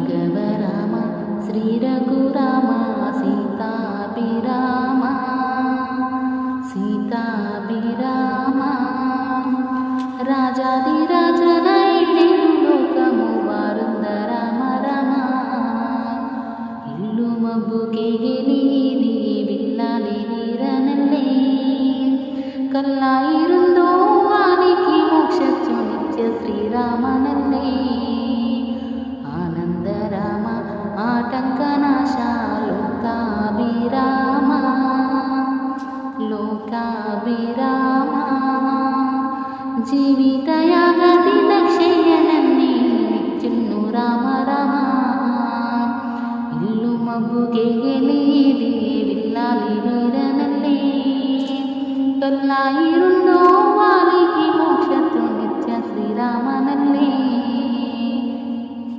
రాఘవ రామ శ్రీ రఘురామ సీతాభిరామ సీతాభిరామ రాజాదిరాజనైడేను లోకము వారుంద రామ రామ ఇల్లు మబ్బుకెగిలీది విల్లాలి వీరనల్లే కల్లాయిరుందో వానికి మోక్షచ్చు నిత్య శ్రీరామనల్లే ఆనంద రామ ఆటంకనాశ లోకాభిరామ లోకాభిరామ జీవితయాగతి దక్షయనన్ని నిత్యున్ను రామ రామ ఇల్లు మబ్బుకెగిలీది విల్లాలి వీరనల్లే కల్లాయిరు